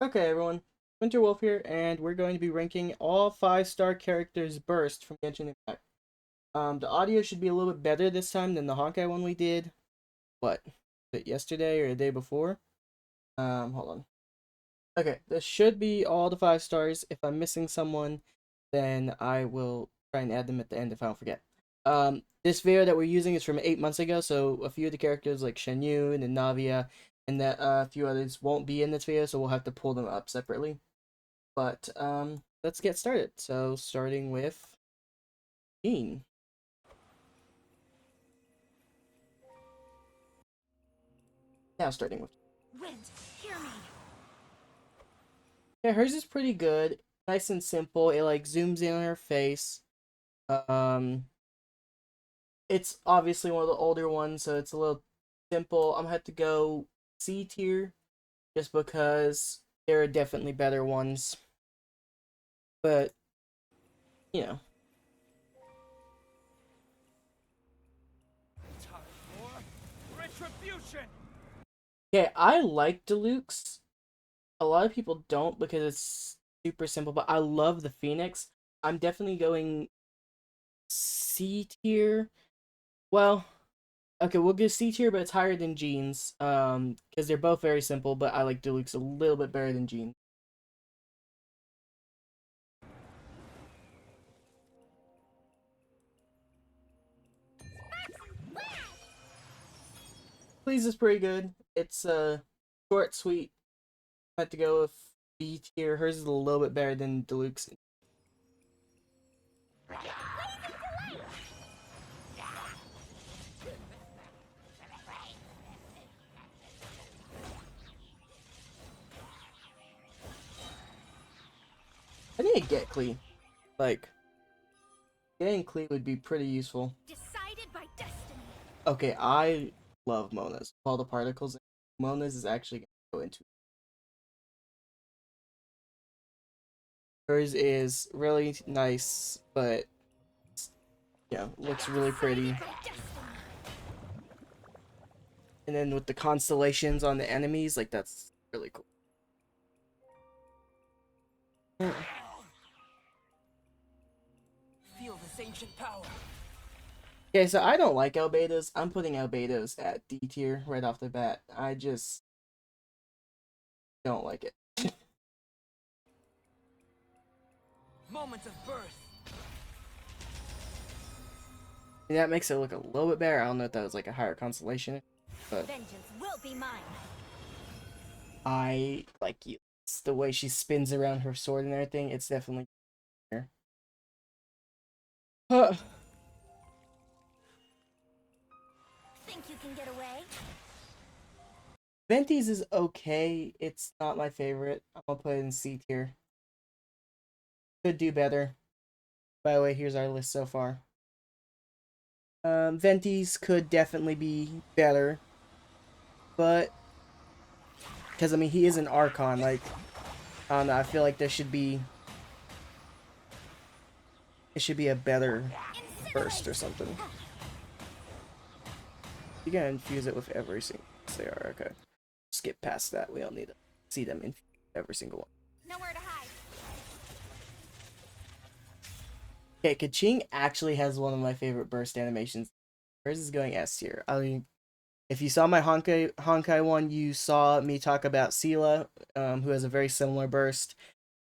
Okay, everyone. Winter Wolf here, and we're going to be ranking all 5-star characters burst from Genshin Impact. The audio should be a little bit better this time than the Honkai one we did. What? Was it yesterday or the day before? Hold on. Okay, this should be all the 5 stars. If I'm missing someone, then I will try and add them at the end if I don't forget. This video that we're using is from 8 months ago, so a few of the characters like Shenyu and Navia and that a few others won't be in this video, so we'll have to pull them up separately. But let's get started. So starting with Jean. Now starting with Wind, hear me. yeah, hers is pretty good. Nice and simple. It like zooms in on her face. Um, it's obviously one of the older ones, so it's a little simple. I'm gonna have to go C tier just because there are definitely better ones. But you know, Time for retribution. yeah, I like Deluxe. A lot of people don't because it's super simple, but I love the Phoenix. I'm definitely going C tier. Well, okay, we'll give C tier, but it's higher than Jean's. Because they're both very simple, but I like Deluxe a little bit better than Jean. Please is pretty good. It's short, sweet. I have to go with B tier. Hers is a little bit better than Deluxe. I need to get Klee. Like, getting Klee would be pretty useful. Decided by destiny. Okay, I love Mona's. All the particles. Mona's is actually going to go into. Hers is really nice, but yeah, looks really pretty. Decided by destiny. And then with the constellations on the enemies, like that's really cool. Feel this ancient power. Okay, so I don't like Albedos. I'm putting Albedos at D tier right off the bat. I just don't like it. Moment of birth. And that makes it look a little bit better. I don't know if that was like a higher constellation, but Vengeance will be mine. I like you. It's the way she spins around her sword and everything. It's definitely here. Think you can get away? Venti's is okay. It's not my favorite. I'm gonna put it in C tier. Could do better. By the way, here's our list so far. Venti's could definitely be better, but because I mean he is an Archon. Like I don't know. I feel like there should be it should be a better burst or something. You gotta infuse it with every single. Yes, they are okay. Skip past that. We don't need to see them infuse every single one. Nowhere to hide. Okay, Kaching actually has one of my favorite burst animations. Hers is going S tier. I mean, if you saw my Honkai one, you saw me talk about Sela, who has a very similar burst.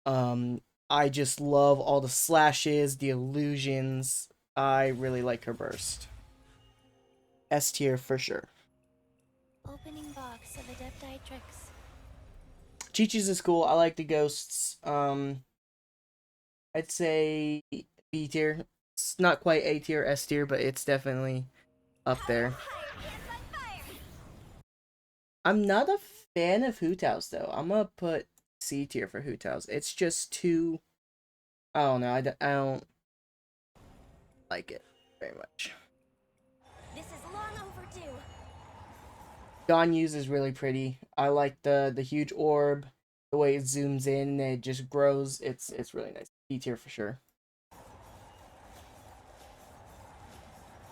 Um, I just love all the slashes, the illusions. I really like her burst. S tier for sure. Opening box of Adepti tricks. Chi-Chi's is cool. I like the ghosts. I'd say B tier. It's not quite A tier, S tier, but it's definitely up there. I'm not a fan of Hu-Tao's though. I'm gonna put C tier for Hu-Tao's. It's just too. I don't know. I don't like it very much. This is long overdue. Ganyu's is really pretty. I like the huge orb, the way it zooms in and it just grows. It's really nice. B tier for sure.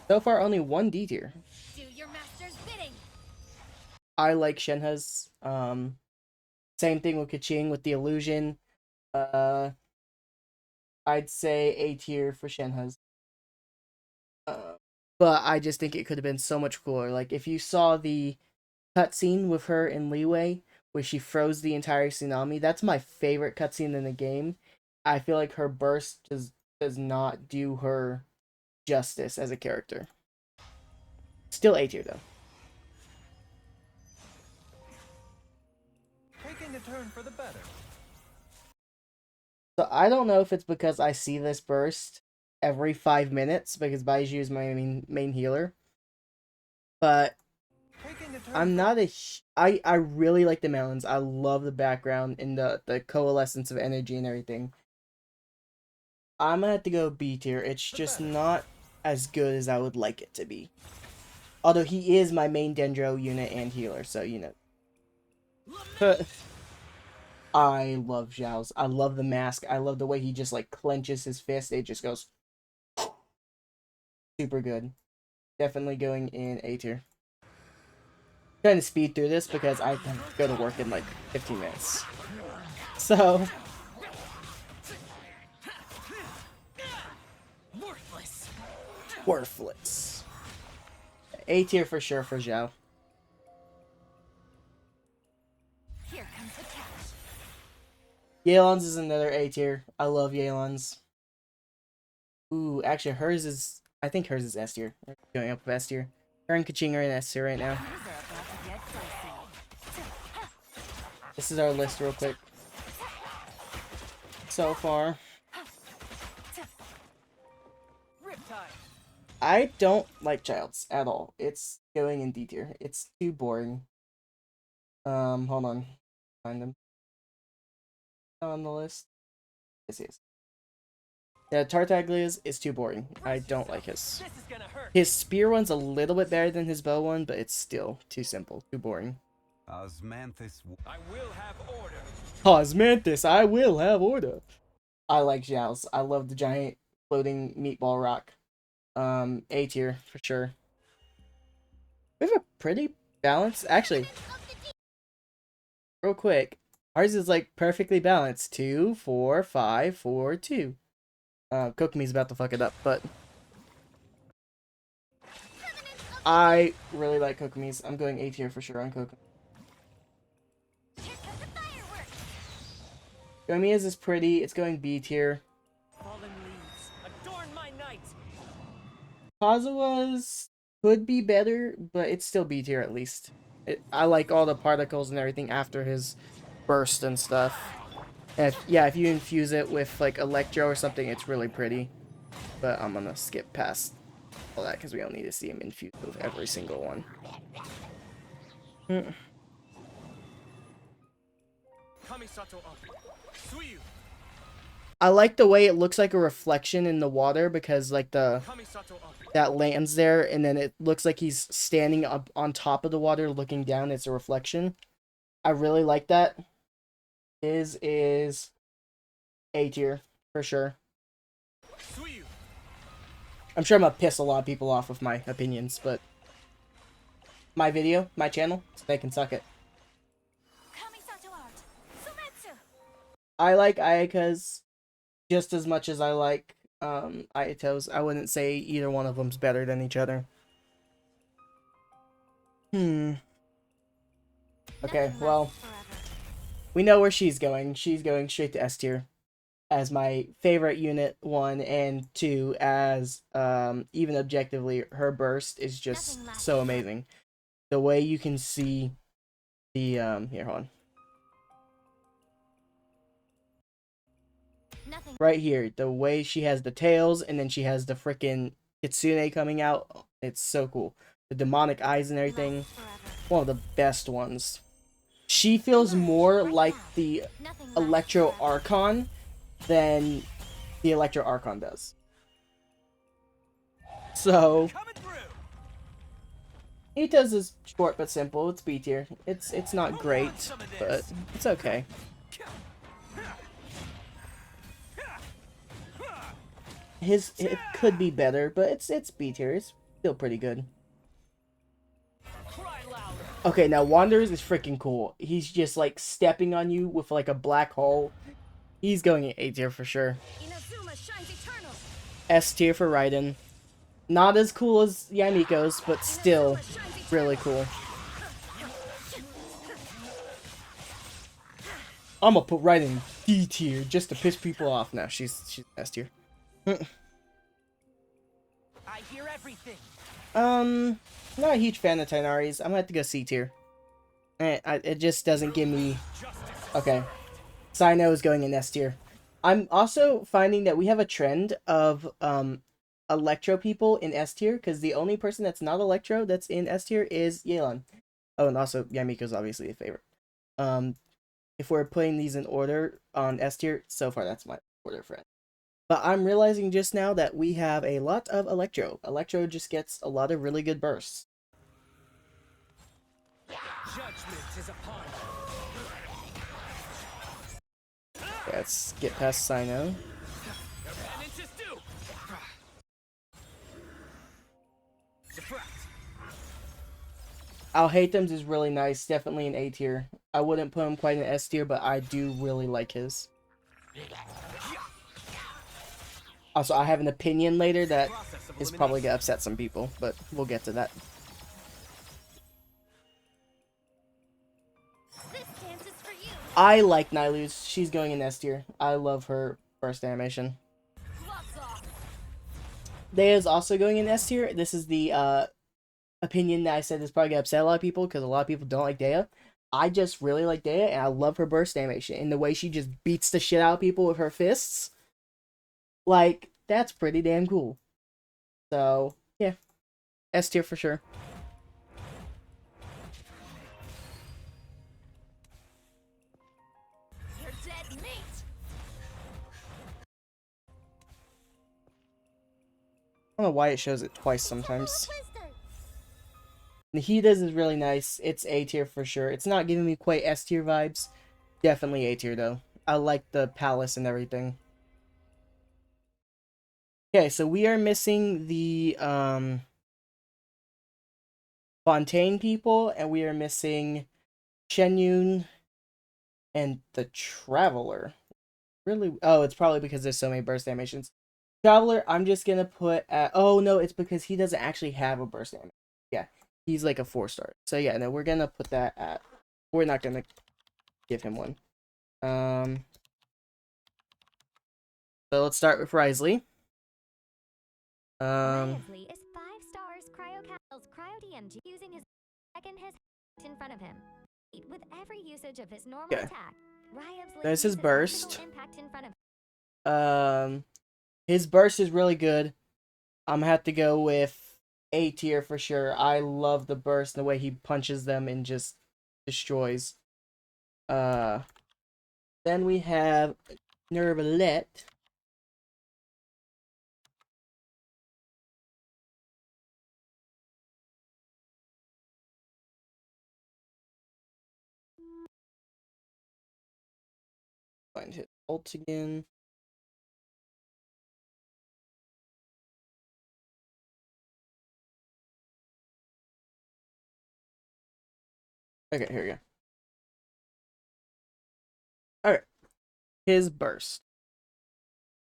So far, only one D tier. Do your master's bidding. I like Shenhe's. Same thing with Kaching with the illusion. Uh, I'd say A tier for Shenhe's. Uh, but I just think it could have been so much cooler. Like if you saw the cutscene with her in Leeway, where she froze the entire tsunami, that's my favorite cutscene in the game. I feel like her burst does not do her justice as a character. Still A tier though. Taking a turn for the better. So I don't know if it's because I see this burst every 5 minutes because Baiju is my main healer, but I'm not a. I really like the mountains. I love the background and the coalescence of energy and everything. I'm gonna have to go B tier. It's just not as good as I would like it to be. Although he is my main Dendro unit and healer, so you know. But I love Zhao's. I love the mask. I love the way he just like clenches his fist. It just goes super good. Definitely going in A tier. Trying to speed through this because I can go to work in like 15 minutes. So worthless. A tier for sure for Zhao. Here comes the cash. Yelan's is another A tier. I love Yelan's. Ooh, actually hers is, I think hers is S tier. Going up with S tier. Her and Kaching are in S tier right now. Things are about to get dicey. This is our list real quick. So far. I don't like Childs at all. It's going in D tier. It's too boring. Hold on. Find them. On the list. Yes, yes. Yeah, Tartaglia's is too boring. I don't like his. His spear one's a little bit better than his bow one, but it's still too simple, too boring. Osmanthus, I will have order. Osmanthus, I will have order. I like Zhao's. I love the giant floating meatball rock. A tier for sure. We have a pretty balanced, actually. Real quick, ours is like perfectly balanced. 2, 4, 5, 4, 2. Kokomi's about to fuck it up, but I really like Kokomi's. I'm going A tier for sure on Kokomi. Yoimiya's is pretty. It's going B tier. Fallen leaves, adorn my night. Kazua's could be better, but it's still B tier at least. I like all the particles and everything after his burst and stuff. And if you infuse it with like Electro or something, it's really pretty. But I'm gonna skip past all that because we don't need to see him infused with every single one. I like the way it looks like a reflection in the water because like that lands there and then it looks like he's standing up on top of the water looking down. It's a reflection. I really like that. His is A tier for sure. I'm sure I'm gonna piss a lot of people off with my opinions, but my video, my channel, so they can suck it. I like Ayaka's just as much as I like Ayato's. I wouldn't say either one of them's better than each other. Okay, well, we know where she's going. She's going straight to S tier as my favorite unit 1 and 2, as even objectively her burst is just so amazing. The way you can see the here, hold on. Right here, the way she has the tails and then she has the freaking Kitsune coming out. It's so cool. The demonic eyes and everything. One of the best ones. She feels more like the Electro Archon than the Electro Archon does. So Ito's is short but simple. It's B tier. It's not great, but it's okay. It could be better, but it's B tier. It's still pretty good. Okay, now Wanderers is freaking cool. He's just like stepping on you with like a black hole. He's going in A tier for sure. Inazuma shines eternal. S tier for Raiden. Not as cool as Yamiko's, but still Inazuma shines really eternal. cool. I'm gonna put Raiden in D tier just to piss people off. Now she's S tier. I hear everything. Not a huge fan of Tighnari's. I'm gonna have to go C tier. It just doesn't give me. Okay, Sino is going in S tier. I'm also finding that we have a trend of Electro people in S tier because the only person that's not Electro that's in S tier is Yelan. Oh, and also Yamiko's obviously a favorite. Um, if we're putting these in order on S tier, so far that's my order friend. But I'm realizing just now that we have a lot of Electro. Electro just gets a lot of really good bursts. Judgment is upon Let's get past Sino. Penance is due. Deflect. I'll Hate Them's is really nice. Definitely an A tier. I wouldn't put him quite in S tier, but I do really like his. Also, I have an opinion later that is probably gonna upset some people, but we'll get to that. This dance is for you. I like Nihilus. She's going in S tier. I love her burst animation. Gloves off. Dea is also going in S tier. This is the opinion that I said is probably gonna upset a lot of people because a lot of people don't like Dea. I just really like Dea, and I love her burst animation and the way she just beats the shit out of people with her fists. Like, that's pretty damn cool. So, yeah. S tier for sure. You're dead meat. I don't know why it shows it twice sometimes. Twister. Nahida's is really nice. It's A tier for sure. It's not giving me quite S tier vibes. Definitely A tier though. I like the palace and everything. Okay, so we are missing the Fontaine people, and we are missing Shenyun and the Traveler. Really? Oh, it's probably because there's so many burst animations. Traveler, I'm just gonna put at. Oh no, it's because he doesn't actually have a burst animation. Yeah, he's like a 4-star. So yeah, no, we're gonna put that at. We're not gonna give him one. So let's start with Risley. Lively is 5 stars cryo castles cryo DMG using his second his in front of him. With every usage of his normal Okay. attack, Ryob's There's his burst. impact in front of him. His burst is really good. I'm gonna have to go with A tier for sure. I love the burst and the way he punches them and just destroys. Then we have Nervalette. Find his ult again. Okay, here we go. Alright. His burst.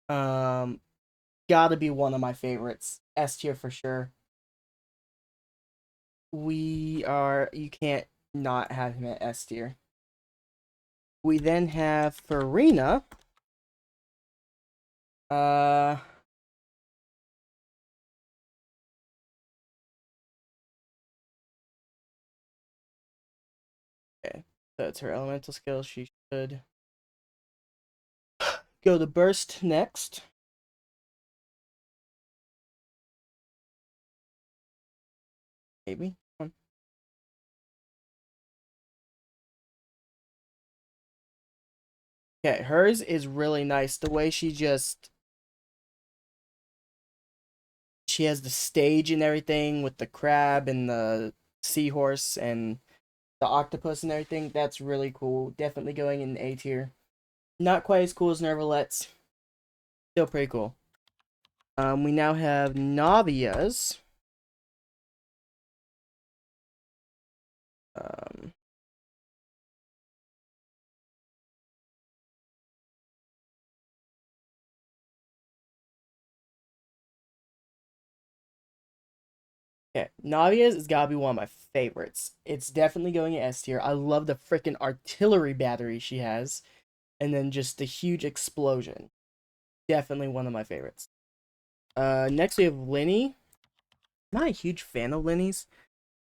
Gotta be one of my favorites. S tier for sure. You can't not have him at S tier. We then have Farina. Uh, okay, that's her elemental skill. She should go to burst next. Maybe. Okay, hers is really nice. The way she has the stage and everything with the crab and the seahorse and the octopus and everything. That's really cool. Definitely going in A tier. Not quite as cool as Nervalette's. Still pretty cool. We now have Navia's. Um, okay, Navia's has gotta be one of my favorites. It's definitely going in S tier. I love the freaking artillery battery she has, and then just the huge explosion. Definitely one of my favorites. Next we have Linny. Not a huge fan of Linny's.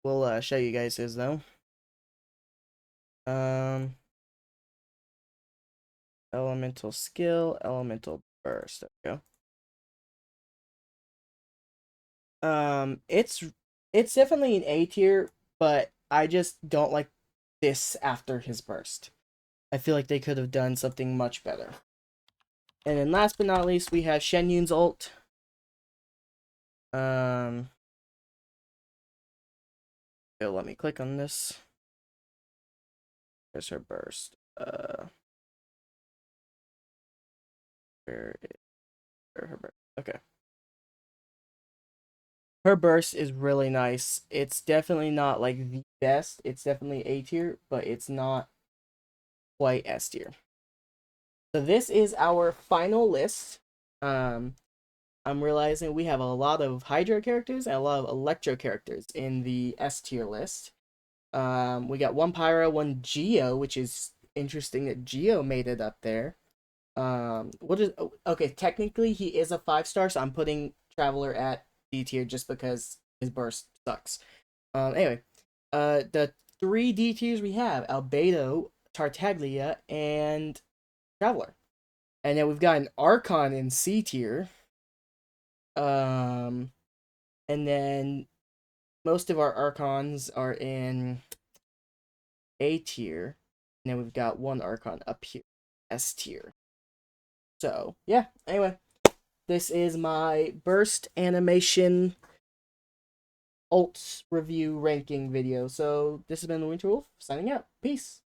We'll show you guys his though. Elemental skill, elemental burst. There we go. It's definitely an A tier, but I just don't like this after his burst. I feel like they could have done something much better. And then last but not least, we have Shen Yun's ult. Let me click on this. There's her burst. Where is her burst? Okay. Her burst is really nice. It's definitely not like the best. It's definitely A tier, but it's not quite S tier. So this is our final list. I'm realizing we have a lot of Hydro characters and a lot of Electro characters in the S tier list. We got one Pyro, one Geo, which is interesting that Geo made it up there. Okay, technically he is a 5-star, so I'm putting Traveler at D tier just because his burst sucks. Anyway, the 3 D tiers we have Albedo, Tartaglia, and Traveler. And then we've got an Archon in C tier. And then most of our Archons are in A tier. And then we've got one Archon up here, S tier. So, yeah, anyway, this is my burst animation Ults review ranking video. So, this has been the Winter Wolf, signing out. Peace.